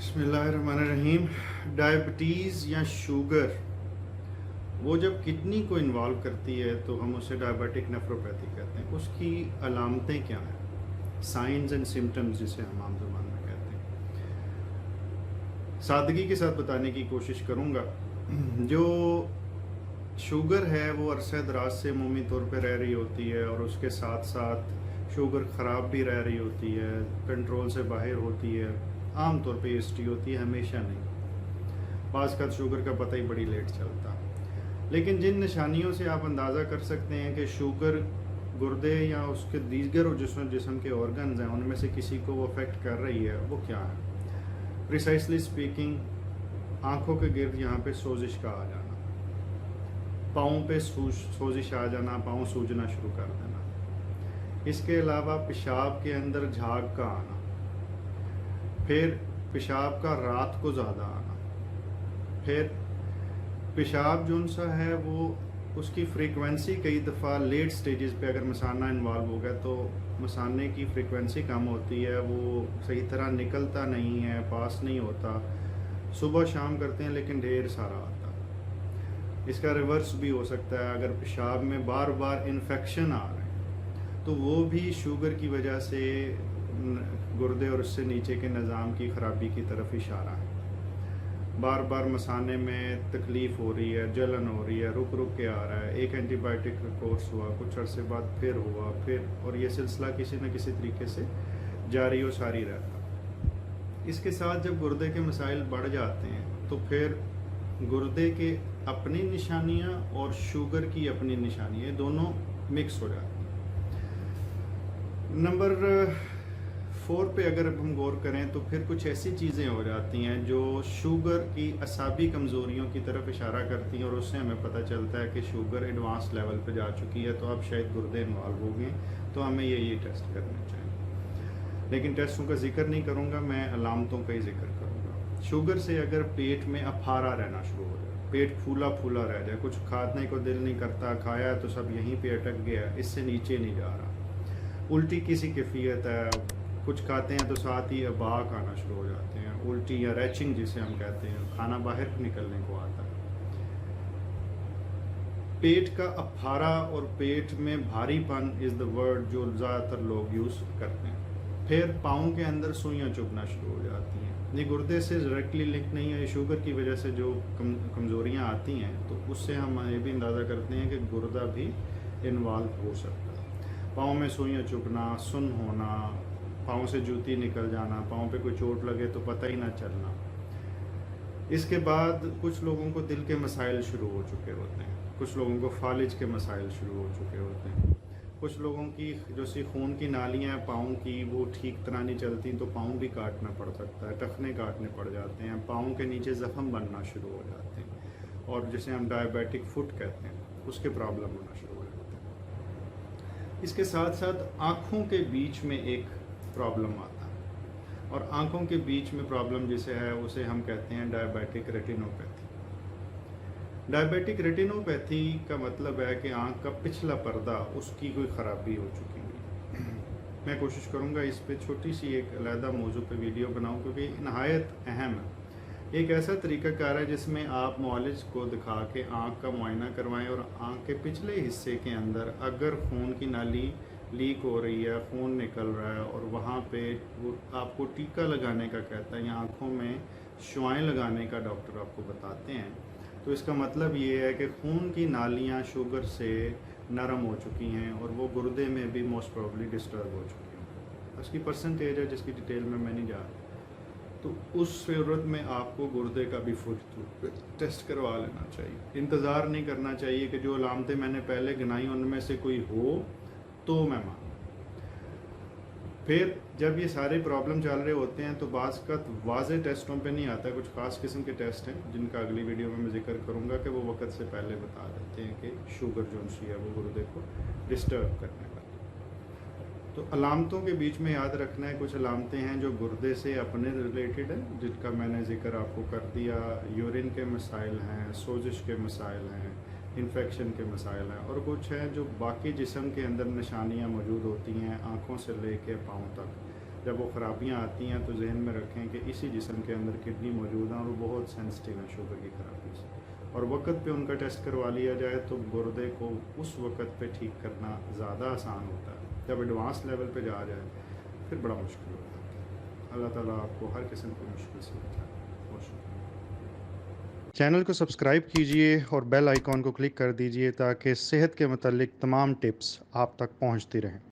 बिस्मिल्लाहिर्रहमानिर्रहीम। डायबिटीज़ या शुगर वो जब किडनी को इन्वॉल्व करती है तो हम उसे डायबिटिक नेफ्रोपैथी कहते हैं। उसकी अलामतें क्या हैं, साइंस एंड सिम्टम्स जिसे हम आम ज़बान में कहते हैं, सादगी के साथ बताने की कोशिश करूँगा। जो शुगर है वो अरसे दराज से अमूमी तौर पर रह रही होती है और उसके साथ साथ शुगर ख़राब भी रह रही होती है, कंट्रोल से बाहर होती है। आम तौर पे हिस्ट्री होती है, हमेशा नहीं। बाज़ का शुगर का पता ही बड़ी लेट चलता। लेकिन जिन निशानियों से आप अंदाज़ा कर सकते हैं कि शुगर गुर्दे या उसके दीगर और जिस्म के ऑर्गन्स हैं उनमें से किसी को वो अफेक्ट कर रही है, वो क्या है? प्रिसाइसली स्पीकिंग, आँखों के गिर्द यहाँ पे सोजिश का आ जाना, पाँव पे सोजिश आ जाना, पाँव सूजना शुरू कर देना। इसके अलावा पेशाब के अंदर झाग का आना, फिर पेशाब का रात को ज़्यादा आना, फिर पेशाब जो सा है वो उसकी फ्रीक्वेंसी कई दफ़ा लेट स्टेजेस पे अगर मसाना इन्वॉल्व हो गया तो मसाने की फ्रीक्वेंसी कम होती है, वो सही तरह निकलता नहीं है, पास नहीं होता। सुबह शाम करते हैं लेकिन ढेर सारा आता। इसका रिवर्स भी हो सकता है, अगर पेशाब में बार बार इन्फेक्शन आ रहे हैं तो वो भी शुगर की वजह से गुर्दे और उससे नीचे के निज़ाम की ख़राबी की तरफ इशारा है। बार बार मसाने में तकलीफ़ हो रही है, जलन हो रही है, रुक रुक के आ रहा है, एक एंटीबायोटिक कोर्स हुआ, कुछ अरसे बाद फिर हुआ, फिर, और ये सिलसिला किसी न किसी तरीके से जारी और सारी रहता। इसके साथ जब गुर्दे के मसाइल बढ़ जाते हैं तो फिर गुर्दे के अपनी निशानियाँ और शुगर की अपनी निशानियाँ दोनों मिक्स हो जाती हैं। नंबर 4 पे अगर हम गौर करें तो फिर कुछ ऐसी चीज़ें हो जाती हैं जो शुगर की असाबी कमज़ोरियों की तरफ इशारा करती हैं और उससे हमें पता चलता है कि शुगर एडवांस लेवल पे जा चुकी है, तो अब शायद गुर्दे इन्वॉल्व हो गए, तो हमें ये टेस्ट करने चाहिए। लेकिन टेस्टों का जिक्र नहीं करूँगा, मैं अलामतों का ही जिक्र करूँगा। शुगर से अगर पेट में अफारा रहना शुरू हो जाए, पेट फूला फूला रह जाए, कुछ खाने को दिल नहीं करता, खाया तो सब यहीं पर अटक गया, इससे नीचे नहीं जा रहा, उल्टी की सी कैफियत है, कुछ खाते हैं तो साथ ही अबाक आना शुरू हो जाते हैं, उल्टी या रैचिंग जिसे हम कहते हैं, खाना बाहर निकलने को आता है। पेट का अफारा और पेट में भारीपन इज़ द वर्ड जो ज़्यादातर लोग यूज़ करते हैं। फिर पाँव के अंदर सुइयाँ चुभना शुरू हो जाती हैं। ये गुर्दे से डायरेक्टली लिंक नहीं है, शुगर की वजह से जो कमज़ोरियाँ आती हैं तो उससे हम ये भी अंदाज़ा करते हैं कि गुर्दा भी इन्वॉल्व हो सकता है। पाँव में सुइयाँ चुभना, सुन्न होना, पाँव से जूती निकल जाना, पाँव पे कोई चोट लगे तो पता ही ना चलना। इसके बाद कुछ लोगों को दिल के मसाइल शुरू हो चुके होते हैं, कुछ लोगों को फालिज के मसाइल शुरू हो चुके होते हैं, कुछ लोगों की जो सी खून की नालियाँ हैं पाँव की वो ठीक तरह नहीं चलती तो पाँव भी काटना पड़ सकता है, टखने काटने पड़ जाते हैं, पाँव के नीचे ज़ख्म बनना शुरू हो जाते हैं और जिसे हम डायबिटिक फुट कहते हैं उसके प्रॉब्लम होना शुरू हो जाते हैं। इसके साथ साथ आँखों के बीच में एक प्रॉब्लम आता है और आँखों के बीच में प्रॉब्लम जिसे है उसे हम कहते हैं डायबिटिक रेटिनोपैथी। डायबिटिक रेटिनोपैथी का मतलब है कि आँख का पिछला पर्दा उसकी कोई ख़राबी हो चुकी है। मैं कोशिश करूँगा इस पे छोटी सी एक अलहदा मौजू पे वीडियो बनाऊँ क्योंकि नहायत अहम है। एक ऐसा तरीक़ाकार है जिसमें आप मुआलिज को दिखा के आँख का मुआयना करवाएं और आँख के पिछले हिस्से के अंदर अगर खून की नाली लीक हो रही है, खून निकल रहा है और वहाँ पे वो आपको टीका लगाने का कहता है या आँखों में शुआएं लगाने का डॉक्टर आपको बताते हैं, तो इसका मतलब ये है कि खून की नालियाँ शुगर से नरम हो चुकी हैं और वो गुर्दे में भी मोस्ट प्रोबेबली डिस्टर्ब हो चुकी हैं। उसकी परसेंटेज है जिसकी डिटेल में मैं नहीं जा रहा, तो उस सूरत में आपको गुर्दे का भी फुट टेस्ट करवा लेना चाहिए। इंतज़ार नहीं करना चाहिए कि जो अलामतें मैंने पहले गिनाई उनमें से कोई हो तो मैं मानूँ। फिर जब ये सारे प्रॉब्लम चल रहे होते हैं तो बाज़ का वाज़े टेस्टों पे नहीं आता, कुछ ख़ास किस्म के टेस्ट हैं जिनका अगली वीडियो में मैं जिक्र करूँगा कि वो वक्त से पहले बता देते हैं कि शुगर जो सी है वो गुर्दे को डिस्टर्ब करने वाली। तो अलामतों के बीच में याद रखना है, कुछ अलामतें हैं जो गुर्दे से अपने रिलेटेड है जिनका मैंने जिक्र आपको कर दिया। यूरिन के मसाइल हैं, सोजिश के मसाइल हैं, इन्फेक्शन के मसाइल हैं, और कुछ हैं जो बाकी जिस्म के अंदर निशानियां मौजूद होती हैं आँखों से लेके पाँव तक, جب وہ خرابیاں آتی ہیں تو ذہن میں رکھیں کہ اسی جسم کے اندر کڈنی موجود ہیں اور وہ بہت سینسٹیو ہیں شوگر کی خرابی سے، اور وقت پہ ان کا ٹیسٹ کروا لیا جائے تو گردے کو اس وقت پہ ٹھیک کرنا زیادہ آسان ہوتا ہے۔ جب ایڈوانس لیول پہ جا جائے پھر بڑا مشکل ہوتا ہے۔ اللہ تعالیٰ آپ کو ہر قسم کی مشکل سے بچائے۔ بہت شکریہ۔ چینل کو سبسکرائب کیجئے اور بیل آئیکن کو کلک کر دیجئے تاکہ صحت کے متعلق تمام ٹپس آپ تک پہنچتی رہیں۔